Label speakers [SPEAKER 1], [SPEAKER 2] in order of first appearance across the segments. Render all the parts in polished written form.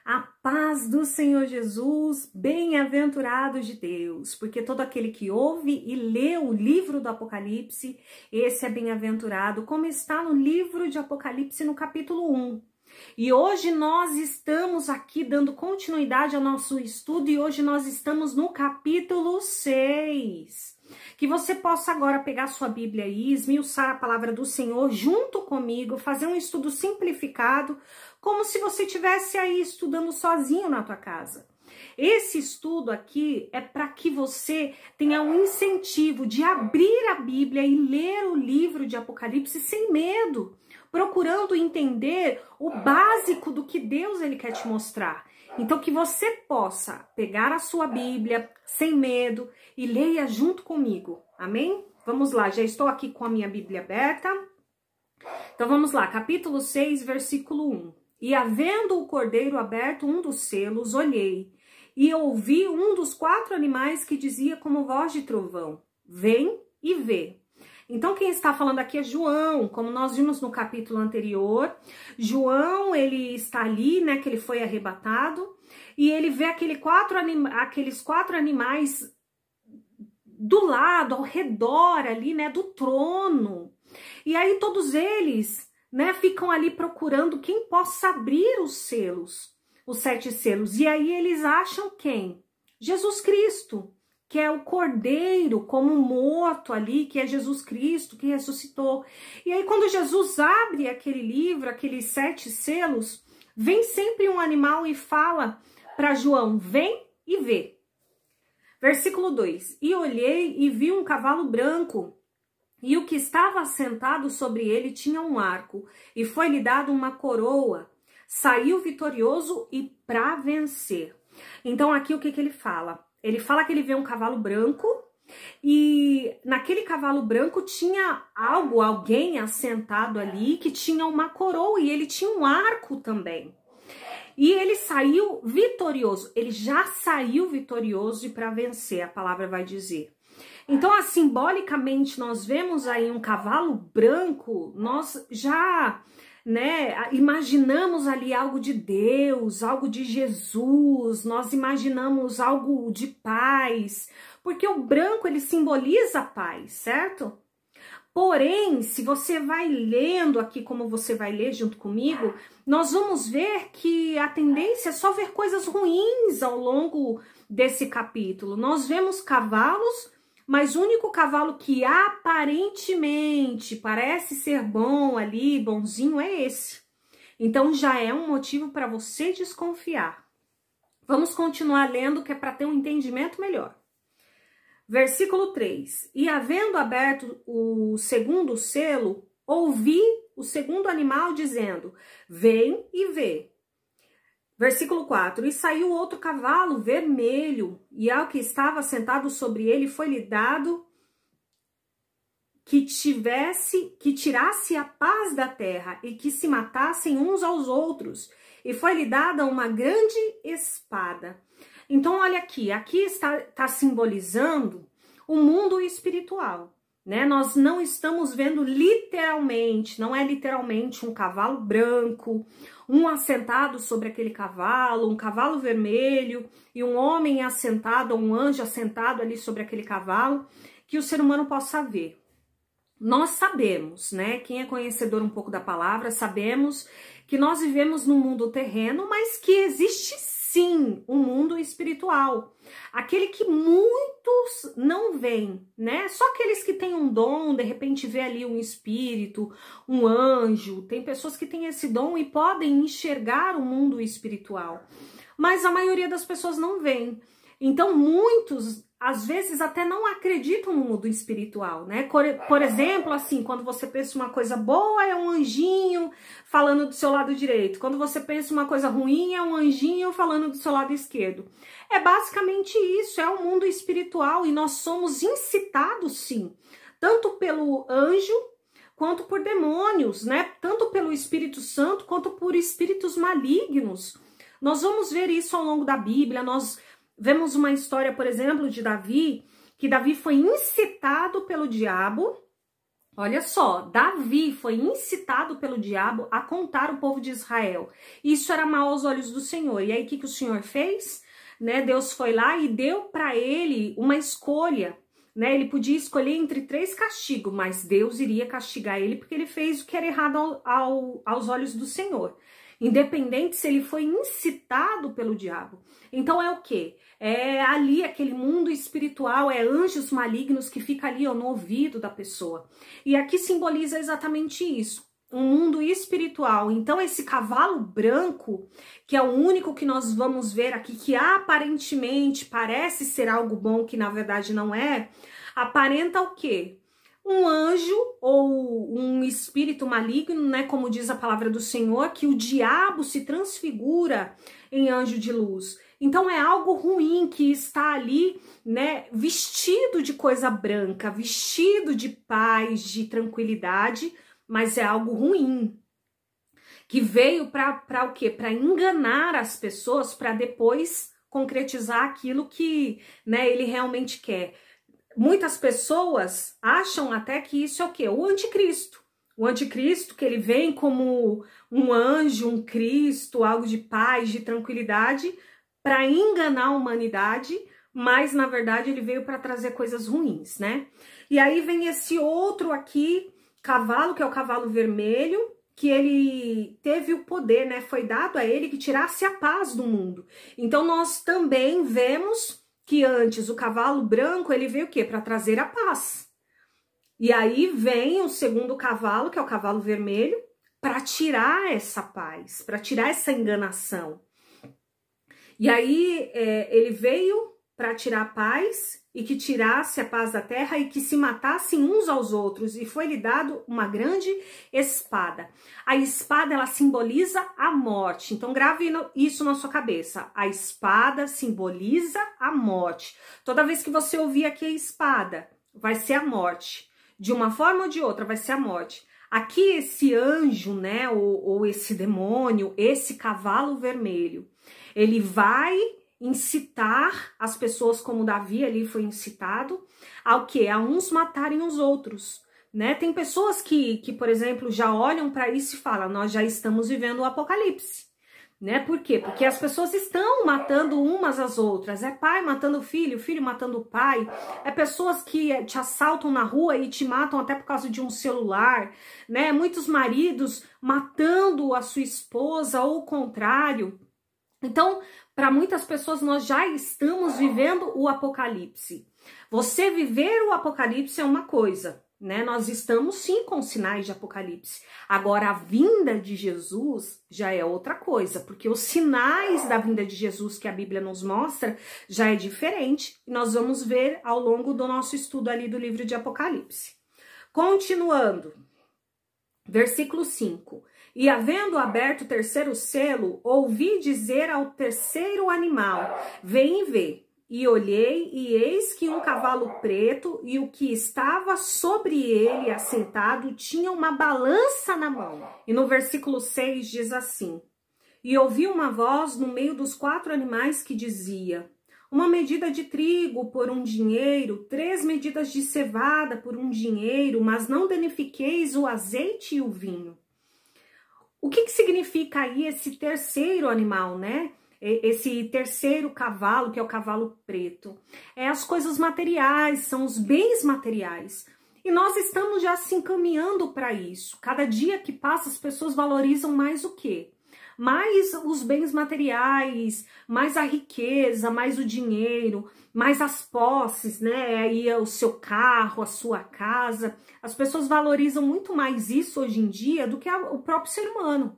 [SPEAKER 1] A paz do Senhor Jesus, bem-aventurado de Deus, porque todo aquele que ouve e lê o livro do Apocalipse, esse é bem-aventurado, como está no livro de Apocalipse no capítulo 1. E hoje nós estamos aqui dando continuidade ao nosso estudo e hoje nós estamos no capítulo 6. Que você possa agora pegar sua Bíblia e esmiuçar a palavra do Senhor junto comigo, fazer um estudo simplificado, como se você estivesse aí estudando sozinho na tua casa. Esse estudo aqui é para que você tenha um incentivo de abrir a Bíblia e ler o livro de Apocalipse sem medo, procurando entender o básico do que Deus ele quer te mostrar. Então que você possa pegar a sua Bíblia sem medo e leia junto comigo. Amém? Vamos lá, já estou aqui com a minha Bíblia aberta. Então vamos lá, capítulo 6, versículo 1. E havendo o cordeiro aberto um dos selos, olhei e ouvi um dos 4 animais que dizia como voz de trovão: vem e vê. Então quem está falando aqui é João, como nós vimos no capítulo anterior. João, ele está ali, né, que ele foi arrebatado, e ele vê aqueles 4 animais do lado, ao redor ali, né, do trono. E aí todos eles, né, ficam ali procurando quem possa abrir os selos, os 7 selos. E aí eles acham quem? Jesus Cristo, que é o cordeiro como morto ali, que é Jesus Cristo, que ressuscitou. E aí quando Jesus abre aquele livro, aqueles 7 selos, vem sempre um animal e fala para João: vem e vê. Versículo 2. E olhei e vi um cavalo branco, e o que estava assentado sobre ele tinha um arco, e foi-lhe dado uma coroa. Saiu vitorioso e para vencer. Então aqui o que ele fala? Ele fala que ele vê um cavalo branco, e naquele cavalo branco tinha alguém assentado ali, que tinha uma coroa, e ele tinha um arco também. E ele saiu vitorioso, ele já saiu vitorioso e para vencer, a palavra vai dizer. Então, simbolicamente, nós vemos aí um cavalo branco, nós já, né, imaginamos ali algo de Deus, algo de Jesus, nós imaginamos algo de paz, porque o branco, ele simboliza a paz, certo? Porém, se você vai lendo aqui, como você vai ler junto comigo, nós vamos ver que a tendência é só ver coisas ruins ao longo desse capítulo. Nós vemos cavalos, mas o único cavalo que aparentemente parece ser bom ali, bonzinho, é esse. Então já é um motivo para você desconfiar. Vamos continuar lendo, que é para ter um entendimento melhor. Versículo 3. E havendo aberto o segundo selo, ouvi o segundo animal dizendo: vem e vê. Versículo 4. E saiu outro cavalo vermelho, e ao que estava sentado sobre ele foi-lhe dado que tirasse a paz da terra e que se matassem uns aos outros. E foi-lhe dada uma grande espada. Então, olha aqui está simbolizando o mundo espiritual, né? Nós não estamos vendo literalmente, não é literalmente um cavalo branco, um assentado sobre aquele cavalo, um cavalo vermelho e um homem assentado, um anjo assentado ali sobre aquele cavalo, que o ser humano possa ver. Nós sabemos, né? Quem é conhecedor um pouco da palavra, sabemos que nós vivemos num mundo terreno, mas que existe sim um mundo espiritual. Aquele que muitos não veem, né? Só aqueles que têm um dom, de repente vê ali um espírito, um anjo. Tem pessoas que têm esse dom e podem enxergar o mundo espiritual. Mas a maioria das pessoas não veem. Então muitos, às vezes, até não acreditam no mundo espiritual, né? Por exemplo, quando você pensa uma coisa boa, é um anjinho falando do seu lado direito. Quando você pensa uma coisa ruim, é um anjinho falando do seu lado esquerdo. É basicamente isso, é o mundo espiritual, e nós somos incitados, sim, tanto pelo anjo quanto por demônios, né? Tanto pelo Espírito Santo quanto por espíritos malignos. Nós vamos ver isso ao longo da Bíblia. Nós vemos uma história, por exemplo, de Davi, que Davi foi incitado pelo diabo, Olha só, Davi foi incitado pelo diabo a contar o povo de Israel. Isso era mal aos olhos do Senhor. E aí, o que o Senhor fez? Né, Deus foi lá e deu para ele uma escolha. Né? Ele podia escolher entre 3 castigos, mas Deus iria castigar ele porque ele fez o que era errado aos olhos do Senhor. Independente se ele foi incitado pelo diabo. Então é o quê? É ali aquele mundo espiritual, é anjos malignos que fica ali ó, no ouvido da pessoa. E aqui simboliza exatamente isso, um mundo espiritual. Então esse cavalo branco, que é o único que nós vamos ver aqui, que aparentemente parece ser algo bom, que na verdade não é, aparenta o quê? Um anjo ou um espírito maligno, né, como diz a palavra do Senhor, que o diabo se transfigura em anjo de luz. Então é algo ruim que está ali, né, vestido de coisa branca, vestido de paz, de tranquilidade, mas é algo ruim, que veio para o quê? Para enganar as pessoas, para depois concretizar aquilo que, né, ele realmente quer. Muitas pessoas acham até que isso é o quê? O anticristo. O anticristo, que ele vem como um anjo, um Cristo, algo de paz, de tranquilidade, para enganar a humanidade, mas na verdade ele veio para trazer coisas ruins, né? E aí vem esse outro aqui, cavalo, que é o cavalo vermelho, que ele teve o poder, né? Foi dado a ele que tirasse a paz do mundo. Então nós também vemos que antes o cavalo branco, ele veio o quê? Para trazer a paz. E aí vem o segundo cavalo, que é o cavalo vermelho, para tirar essa paz, para tirar essa enganação. E aí ele veio para tirar a paz e que tirasse a paz da terra e que se matassem uns aos outros. E foi-lhe dado uma grande espada. A espada, ela simboliza a morte. Então grave isso na sua cabeça. A espada simboliza a morte. Toda vez que você ouvir aqui a espada, vai ser a morte. De uma forma ou de outra, vai ser a morte. Aqui esse anjo, né, ou esse demônio, esse cavalo vermelho, ele vai incitar as pessoas, como Davi ali foi incitado, ao quê? A uns matarem os outros, né? Tem pessoas que por exemplo, já olham para isso e falam, nós já estamos vivendo o apocalipse, né? Por quê? Porque as pessoas estão matando umas às outras, é pai matando filho, filho matando pai, é pessoas que te assaltam na rua e te matam até por causa de um celular, né? Muitos maridos matando a sua esposa ou o contrário. Então, para muitas pessoas, nós já estamos vivendo o apocalipse. Você viver o apocalipse é uma coisa, né? Nós estamos sim com sinais de apocalipse. Agora, a vinda de Jesus já é outra coisa, porque os sinais da vinda de Jesus que a Bíblia nos mostra já é diferente. E nós vamos ver ao longo do nosso estudo ali do livro de Apocalipse. Continuando, versículo 5. E havendo aberto o terceiro selo, ouvi dizer ao terceiro animal, vem e vê. E olhei, e eis que um cavalo preto, e o que estava sobre ele assentado tinha uma balança na mão. E no versículo 6 diz assim, e ouvi uma voz no meio dos 4 animais que dizia, uma medida de trigo por 1 dinheiro, 3 medidas de cevada por 1 dinheiro, mas não danifiqueis o azeite e o vinho. O que significa aí esse terceiro animal, né? Esse terceiro cavalo, que é o cavalo preto? É as coisas materiais, são os bens materiais. E nós estamos já se encaminhando para isso. Cada dia que passa, as pessoas valorizam mais o quê? Mais os bens materiais, mais a riqueza, mais o dinheiro, mais as posses, né? Aí o seu carro, a sua casa. As pessoas valorizam muito mais isso hoje em dia do que o próprio ser humano,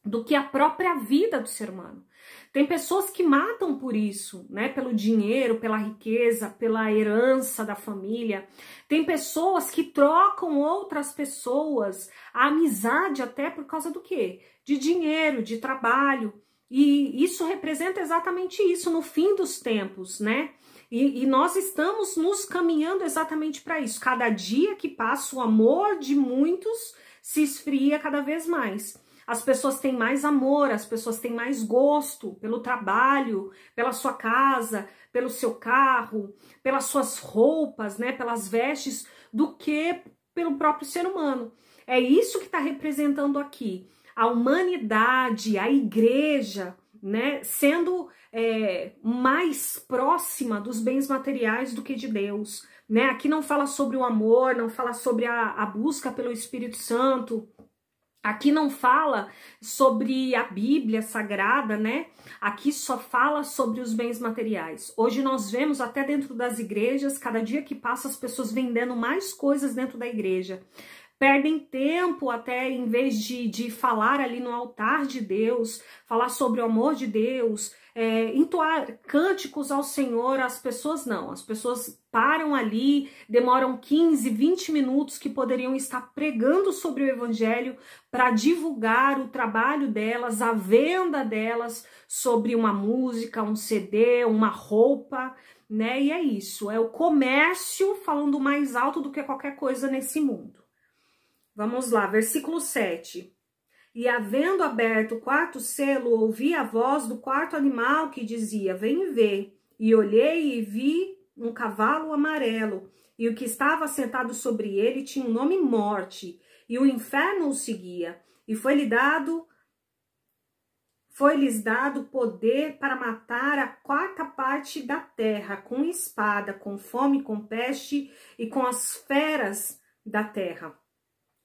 [SPEAKER 1] do que a própria vida do ser humano. Tem pessoas que matam por isso, né? Pelo dinheiro, pela riqueza, pela herança da família. Tem pessoas que trocam outras pessoas, a amizade até por causa do quê? De dinheiro, de trabalho. E isso representa exatamente isso no fim dos tempos, né? E nós estamos nos caminhando exatamente para isso. Cada dia que passa, o amor de muitos se esfria cada vez mais. As pessoas têm mais amor, as pessoas têm mais gosto pelo trabalho, pela sua casa, pelo seu carro, pelas suas roupas, né, pelas vestes, do que pelo próprio ser humano. É isso que está representando aqui. A humanidade, a igreja, né, sendo mais próxima dos bens materiais do que de Deus. Né? Aqui não fala sobre o amor, não fala sobre a busca pelo Espírito Santo. Aqui não fala sobre a Bíblia Sagrada, né? Aqui só fala sobre os bens materiais. Hoje nós vemos até dentro das igrejas, cada dia que passa as pessoas vendendo mais coisas dentro da igreja. Perdem tempo até, em vez de falar ali no altar de Deus, falar sobre o amor de Deus, entoar cânticos ao Senhor, as pessoas não. As pessoas param ali, demoram 15, 20 minutos que poderiam estar pregando sobre o Evangelho para divulgar o trabalho delas, a venda delas sobre uma música, um CD, uma roupa, né? E é isso, é o comércio falando mais alto do que qualquer coisa nesse mundo. Vamos lá, versículo 7. E havendo aberto o quarto selo, ouvi a voz do quarto animal que dizia, vem ver. E olhei e vi um cavalo amarelo, e o que estava sentado sobre ele tinha o nome Morte, e o inferno o seguia. E foi-lhes dado poder para matar a quarta parte da terra, com espada, com fome, com peste e com as feras da terra.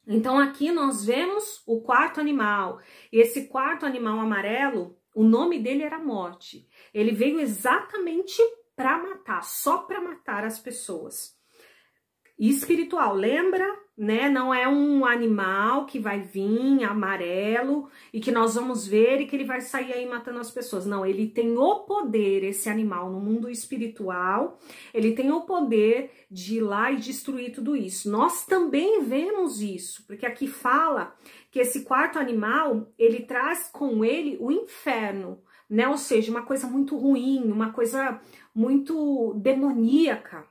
[SPEAKER 1] Então aqui nós vemos o quarto animal, e esse quarto animal amarelo, o nome dele era Morte. Ele veio exatamente para matar, só para matar as pessoas. E espiritual, lembra, né? Não é um animal que vai vir amarelo e que nós vamos ver e que ele vai sair aí matando as pessoas. Não, ele tem o poder, esse animal, no mundo espiritual, ele tem o poder de ir lá e destruir tudo isso. Nós também vemos isso, porque aqui fala que esse quarto animal, ele traz com ele o inferno, né? Ou seja, uma coisa muito ruim, uma coisa muito demoníaca.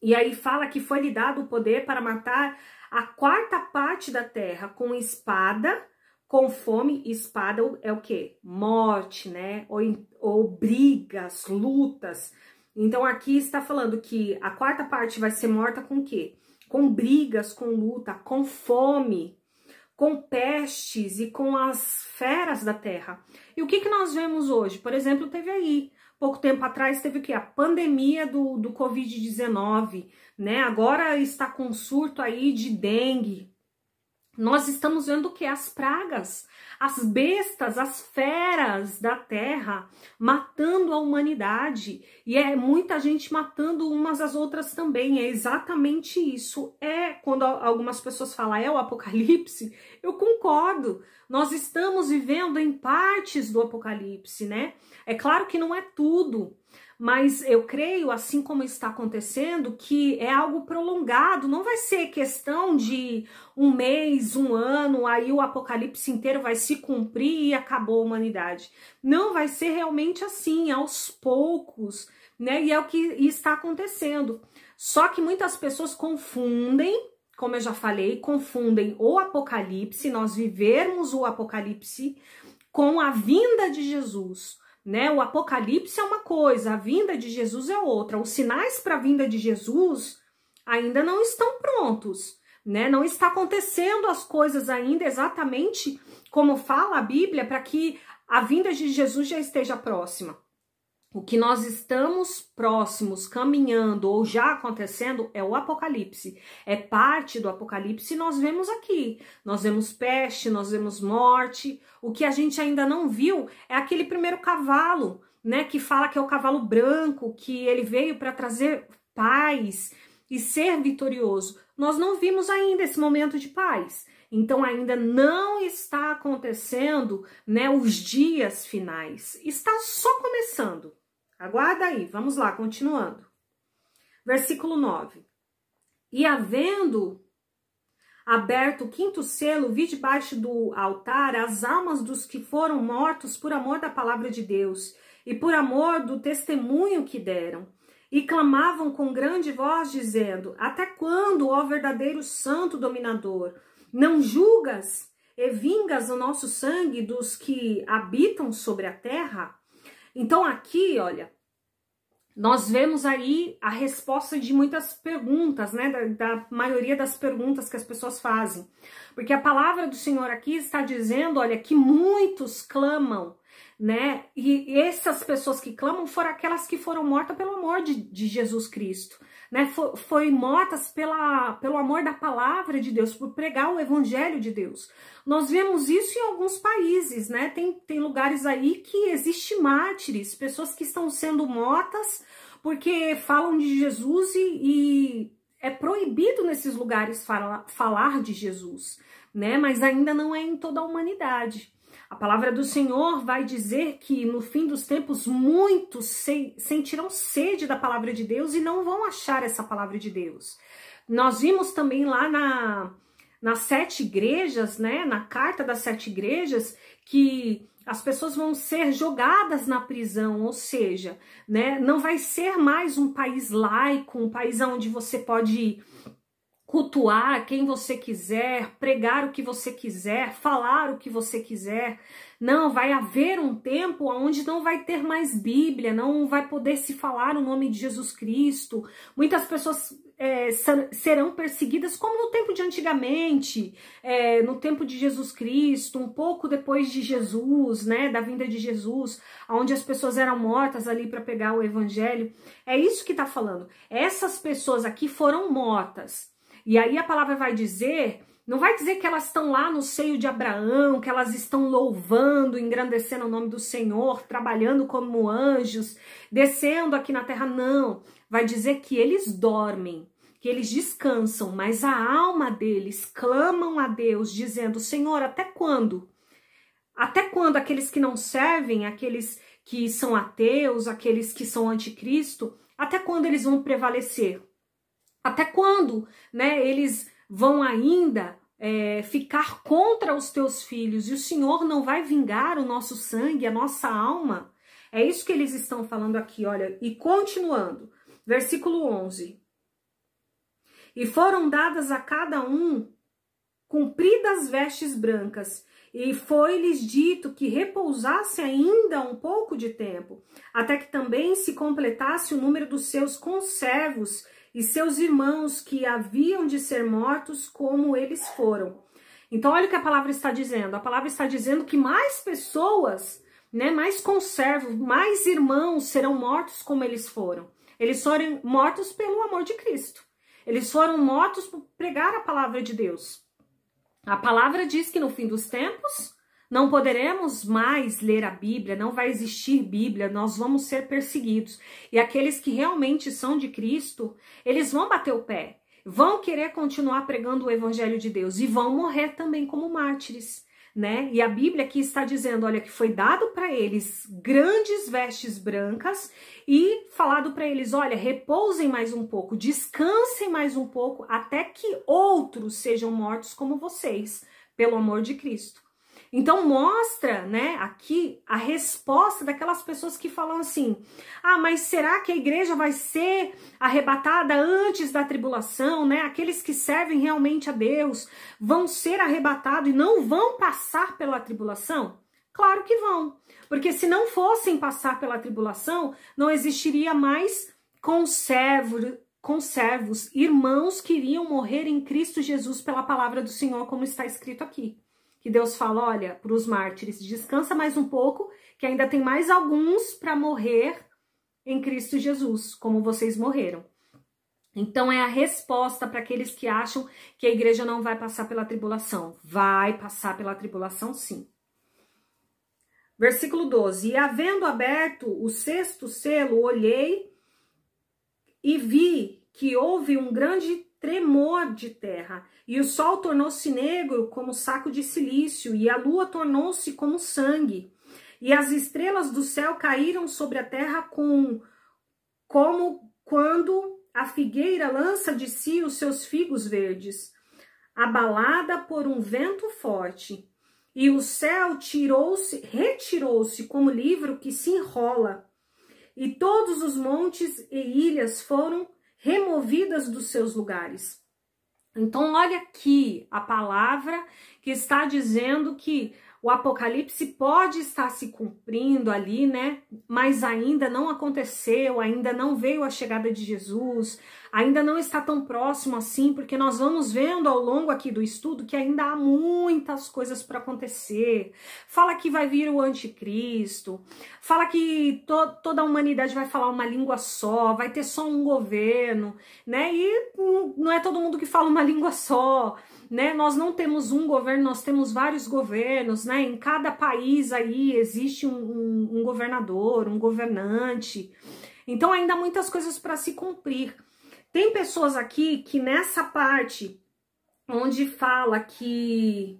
[SPEAKER 1] E aí fala que foi-lhe dado o poder para matar a quarta parte da terra com espada, com fome. Espada é o quê? Morte, né? Ou brigas, lutas. Então aqui está falando que a quarta parte vai ser morta com o quê? Com brigas, com luta, com fome, com pestes e com as feras da terra. E o que nós vemos hoje? Por exemplo, teve aí, pouco tempo atrás, teve o quê? A pandemia do Covid-19, né? Agora está com surto aí de dengue. Nós estamos vendo o quê? As pragas, as bestas, as feras da terra matando a humanidade. E é muita gente matando umas às outras também. É exatamente isso. Quando algumas pessoas falam, é o Apocalipse, eu concordo. Nós estamos vivendo em partes do Apocalipse, né? É claro que não é tudo, mas eu creio, assim como está acontecendo, que é algo prolongado, não vai ser questão de um mês, um ano, aí o apocalipse inteiro vai se cumprir e acabou a humanidade. Não, vai ser realmente assim, aos poucos, né? E é o que está acontecendo. Só que muitas pessoas confundem, como eu já falei, confundem o apocalipse, nós vivermos o apocalipse com a vinda de Jesus. Né? O Apocalipse é uma coisa, a vinda de Jesus é outra. Os sinais para a vinda de Jesus ainda não estão prontos, né? Não está acontecendo as coisas ainda exatamente como fala a Bíblia para que a vinda de Jesus já esteja próxima. O que nós estamos próximos, caminhando ou já acontecendo é o Apocalipse. É parte do Apocalipse e nós vemos aqui. Nós vemos peste, nós vemos morte. O que a gente ainda não viu é aquele primeiro cavalo, né? Que fala que é o cavalo branco, que ele veio para trazer paz e ser vitorioso. Nós não vimos ainda esse momento de paz. Então ainda não está acontecendo, né, os dias finais. Está só começando. Aguarda aí, vamos lá, continuando. Versículo 9. E havendo aberto o quinto selo, vi debaixo do altar as almas dos que foram mortos por amor da palavra de Deus e por amor do testemunho que deram. E clamavam com grande voz, dizendo, até quando, ó verdadeiro santo dominador, não julgas e vingas o nosso sangue dos que habitam sobre a terra? Então aqui, olha, nós vemos aí a resposta de muitas perguntas, né? Da maioria das perguntas que as pessoas fazem. Porque a palavra do Senhor aqui está dizendo, olha, que muitos clamam, né? E essas pessoas que clamam foram aquelas que foram mortas pelo amor de Jesus Cristo, né? Foi mortas pelo amor da palavra de Deus, por pregar o evangelho de Deus. Nós vemos isso em alguns países, né? Tem lugares aí que existem mártires, pessoas que estão sendo mortas porque falam de Jesus e é proibido nesses lugares falar de Jesus, né? Mas ainda não é em toda a humanidade. A palavra do Senhor vai dizer que no fim dos tempos muitos sentirão sede da palavra de Deus e não vão achar essa palavra de Deus. Nós vimos também lá nas 7 igrejas, né? Na carta das 7 igrejas, que as pessoas vão ser jogadas na prisão, ou seja, né? Não vai ser mais um país laico, um país onde você pode cultuar quem você quiser, pregar o que você quiser, falar o que você quiser. Não, vai haver um tempo onde não vai ter mais Bíblia, não vai poder se falar o nome de Jesus Cristo. Muitas pessoas serão perseguidas como no tempo de antigamente, no tempo de Jesus Cristo, um pouco depois de Jesus, né, da vinda de Jesus, onde as pessoas eram mortas ali para pegar o evangelho. É isso que está falando. Essas pessoas aqui foram mortas. E aí a palavra vai dizer, não vai dizer que elas estão lá no seio de Abraão, que elas estão louvando, engrandecendo o nome do Senhor, trabalhando como anjos, descendo aqui na terra, não. Vai dizer que eles dormem, que eles descansam, mas a alma deles clamam a Deus, dizendo, Senhor, até quando? Até quando aqueles que não servem, aqueles que são ateus, aqueles que são anticristo, até quando eles vão prevalecer? Até quando, né, eles vão ainda ficar contra os teus filhos e o Senhor não vai vingar o nosso sangue, a nossa alma? É isso que eles estão falando aqui, olha. E continuando, versículo 11. E foram dadas a cada um compridas vestes brancas, e foi-lhes dito que repousasse ainda um pouco de tempo, até que também se completasse o número dos seus conservos e seus irmãos que haviam de ser mortos como eles foram. Então olha o que a palavra está dizendo. A palavra está dizendo que mais pessoas, né, mais conservos, mais irmãos serão mortos como eles foram. Eles foram mortos pelo amor de Cristo. Eles foram mortos por pregar a palavra de Deus. A palavra diz que no fim dos tempos não poderemos mais ler a Bíblia, não vai existir Bíblia, nós vamos ser perseguidos. E aqueles que realmente são de Cristo, eles vão bater o pé, vão querer continuar pregando o Evangelho de Deus e vão morrer também como mártires, né? E a Bíblia aqui está dizendo, olha, que foi dado para eles grandes vestes brancas e falado para eles, olha, repousem mais um pouco, descansem mais um pouco, até que outros sejam mortos como vocês, pelo amor de Cristo. Então mostra, né, aqui a resposta daquelas pessoas que falam assim, ah, mas será que a igreja vai ser arrebatada antes da tribulação, né? Aqueles que servem realmente a Deus vão ser arrebatados e não vão passar pela tribulação? Claro que vão, porque se não fossem passar pela tribulação, não existiria mais conservos, irmãos que iriam morrer em Cristo Jesus pela palavra do Senhor, como está escrito aqui. Que Deus fala, olha, para os mártires, descansa mais um pouco, que ainda tem mais alguns para morrer em Cristo Jesus, como vocês morreram. Então é a resposta para aqueles que acham que a igreja não vai passar pela tribulação. Vai passar pela tribulação, sim. Versículo 12. E havendo aberto o 6º selo, olhei e vi que houve um grande tremor de terra, e o sol tornou-se negro como saco de silício, e a lua tornou-se como sangue, e as estrelas do céu caíram sobre a terra como quando a figueira lança de si os seus figos verdes, abalada por um vento forte, e o céu retirou-se como livro que se enrola, e todos os montes e ilhas foram removidas dos seus lugares. Então olha aqui a palavra que está dizendo que O Apocalipse pode estar se cumprindo ali, né? Mas ainda não aconteceu, ainda não veio a chegada de Jesus, ainda não está tão próximo assim, porque nós vamos vendo ao longo aqui do estudo que ainda há muitas coisas para acontecer. Fala que vai vir o anticristo, fala que toda a humanidade vai falar uma língua só, vai ter só um governo, né? E não é todo mundo que fala uma língua só, né? Nós não temos um governo, nós temos vários governos, né? Em cada país aí existe um governador, um governante. Então ainda há muitas coisas para se cumprir. Tem pessoas aqui que nessa parte onde fala que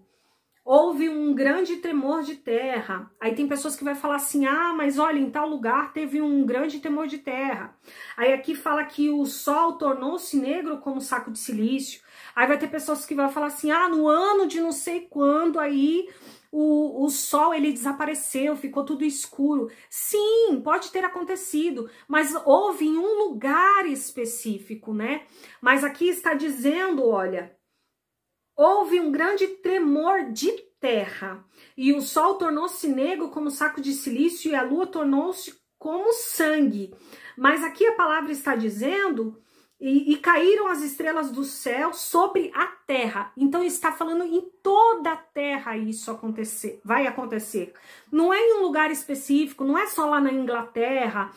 [SPEAKER 1] houve um grande tremor de terra, aí tem pessoas que vai falar assim, ah, mas olha, em tal lugar teve um grande tremor de terra. Aí aqui fala que o sol tornou-se negro como saco de silício. Aí vai ter pessoas que vão falar assim, ah, no ano de não sei quando, aí o sol ele desapareceu, ficou tudo escuro. Sim, pode ter acontecido, mas houve em um lugar específico, né? Mas aqui está dizendo, olha, houve um grande tremor de terra, e o sol tornou-se negro como saco de silício, e a lua tornou-se como sangue. Mas aqui a palavra está dizendo... E caíram as estrelas do céu sobre a terra. Então está falando em toda a terra isso vai acontecer. Não é em um lugar específico, não é só lá na Inglaterra,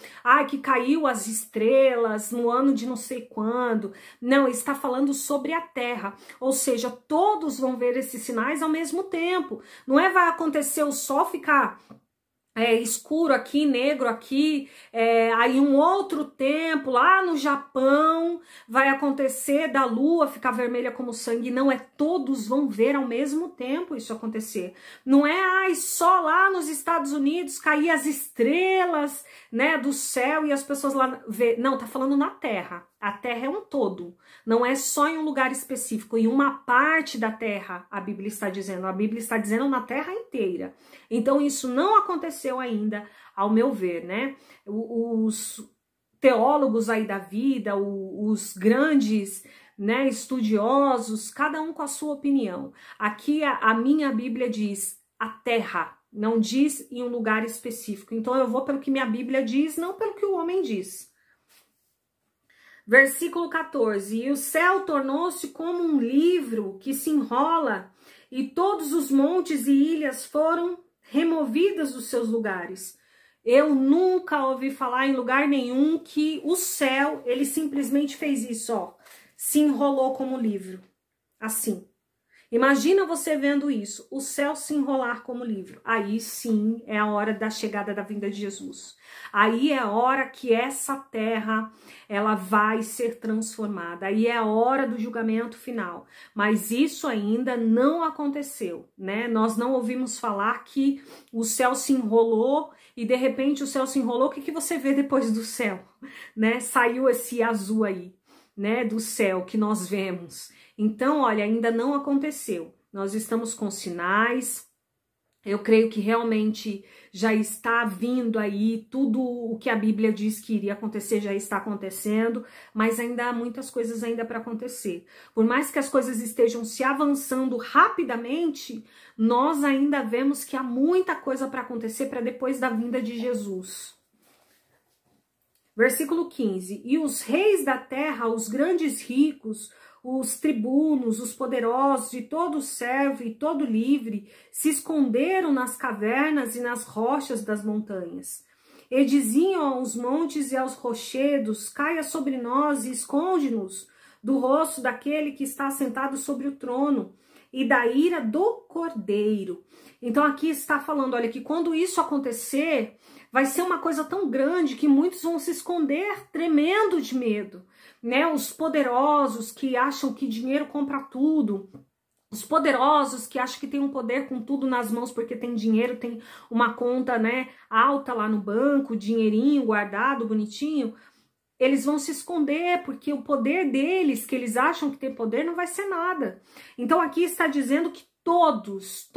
[SPEAKER 1] que caiu as estrelas no ano de não sei quando. Não, está falando sobre a terra. Ou seja, todos vão ver esses sinais ao mesmo tempo. Não é vai acontecer o sol ficar... escuro aqui, negro aqui, aí um outro tempo lá no Japão vai acontecer da lua ficar vermelha como sangue. Não é, todos vão ver ao mesmo tempo isso acontecer. Não é, só lá nos Estados Unidos cair as estrelas, né, do céu e as pessoas lá ver. Não, tá falando na Terra. A Terra é um todo, não é só em um lugar específico, em uma parte da Terra, a Bíblia está dizendo na Terra inteira. Então isso não aconteceu ainda, ao meu ver, né? Os teólogos aí da vida, os grandes, né, estudiosos, cada um com a sua opinião. Aqui a minha Bíblia diz a Terra, não diz em um lugar específico. Então eu vou pelo que minha Bíblia diz, não pelo que o homem diz. Versículo 14, e o céu tornou-se como um livro que se enrola, e todos os montes e ilhas foram removidas dos seus lugares. Eu nunca ouvi falar em lugar nenhum que o céu, ele simplesmente fez isso, ó, se enrolou como livro, assim. Imagina você vendo isso, o céu se enrolar como livro. Aí sim é a hora da chegada da vinda de Jesus. Aí é a hora que essa terra, ela vai ser transformada. Aí é a hora do julgamento final. Mas isso ainda não aconteceu, né? Nós não ouvimos falar que o céu se enrolou e de repente o céu se enrolou. O que você vê depois do céu, né? Saiu esse azul aí, né? Do céu que nós vemos. Então, olha, ainda não aconteceu. Nós estamos com sinais. Eu creio que realmente já está vindo aí, tudo o que a Bíblia diz que iria acontecer já está acontecendo, mas ainda há muitas coisas ainda para acontecer. Por mais que as coisas estejam se avançando rapidamente, nós ainda vemos que há muita coisa para acontecer para depois da vinda de Jesus. Versículo 15, e os reis da terra, os grandes ricos, os tribunos, os poderosos, e todo servo e todo livre, se esconderam nas cavernas e nas rochas das montanhas. E diziam aos montes e aos rochedos, caia sobre nós e esconde-nos do rosto daquele que está sentado sobre o trono e da ira do Cordeiro. Então aqui está falando, olha, que quando isso acontecer, vai ser uma coisa tão grande que muitos vão se esconder tremendo de medo, né? Os poderosos que acham que dinheiro compra tudo, os poderosos que acham que tem um poder com tudo nas mãos porque tem dinheiro, tem uma conta, né, alta lá no banco, dinheirinho guardado, bonitinho, eles vão se esconder porque o poder deles, que eles acham que tem poder, não vai ser nada. Então aqui está dizendo que todos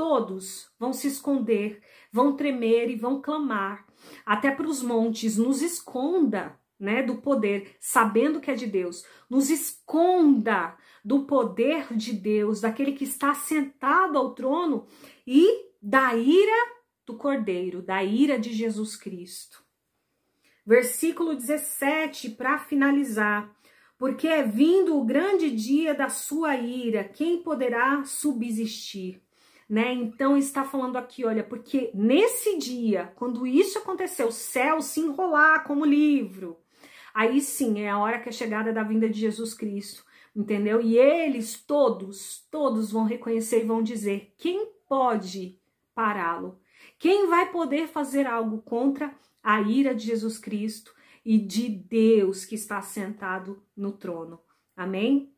[SPEAKER 1] vão se esconder, vão tremer e vão clamar até para os montes, nos esconda, né, do poder, sabendo que é de Deus, nos esconda do poder de Deus, daquele que está sentado ao trono e da ira do Cordeiro, da ira de Jesus Cristo. Versículo 17, para finalizar. Porque é vindo o grande dia da sua ira, quem poderá subsistir? Né? Então está falando aqui, olha, porque nesse dia, quando isso acontecer, o céu se enrolar como livro, aí sim é a hora que é a chegada da vinda de Jesus Cristo, entendeu? E eles todos vão reconhecer e vão dizer, quem pode pará-lo? Quem vai poder fazer algo contra a ira de Jesus Cristo e de Deus que está sentado no trono? Amém?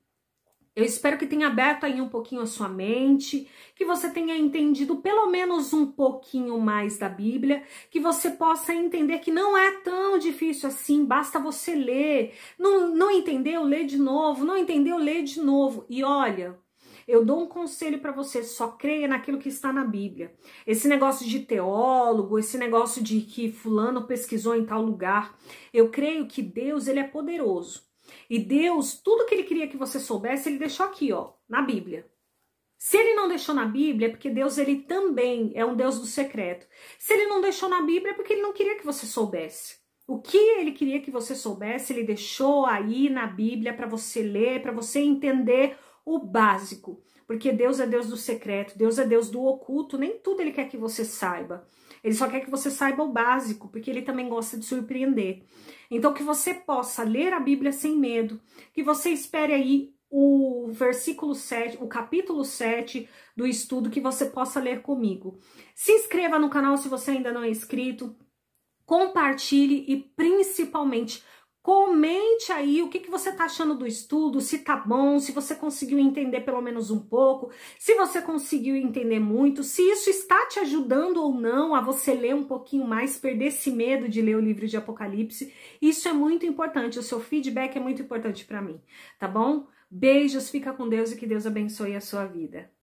[SPEAKER 1] Eu espero que tenha aberto aí um pouquinho a sua mente, que você tenha entendido pelo menos um pouquinho mais da Bíblia, que você possa entender que não é tão difícil assim, basta você ler. Não entendeu? Lê de novo. Não entendeu? Lê de novo. E olha, eu dou um conselho para você, só creia naquilo que está na Bíblia. Esse negócio de teólogo, esse negócio de que fulano pesquisou em tal lugar, eu creio que Deus, ele é poderoso. E Deus, tudo que ele queria que você soubesse, ele deixou aqui, ó, na Bíblia. Se ele não deixou na Bíblia, é porque Deus, ele também é um Deus do secreto. Se ele não deixou na Bíblia, é porque ele não queria que você soubesse. O que ele queria que você soubesse, ele deixou aí na Bíblia para você ler, para você entender o básico. Porque Deus é Deus do secreto, Deus é Deus do oculto, nem tudo ele quer que você saiba. Ele só quer que você saiba o básico, porque ele também gosta de surpreender. Então, que você possa ler a Bíblia sem medo, que você espere aí o versículo 7, o capítulo 7 do estudo, que você possa ler comigo. Se inscreva no canal se você ainda não é inscrito, compartilhe e principalmente comente aí o que você tá achando do estudo, se tá bom, se você conseguiu entender pelo menos um pouco, se você conseguiu entender muito, se isso está te ajudando ou não a você ler um pouquinho mais, perder esse medo de ler o livro de Apocalipse. Isso é muito importante, o seu feedback é muito importante para mim, tá bom? Beijos, fica com Deus e que Deus abençoe a sua vida.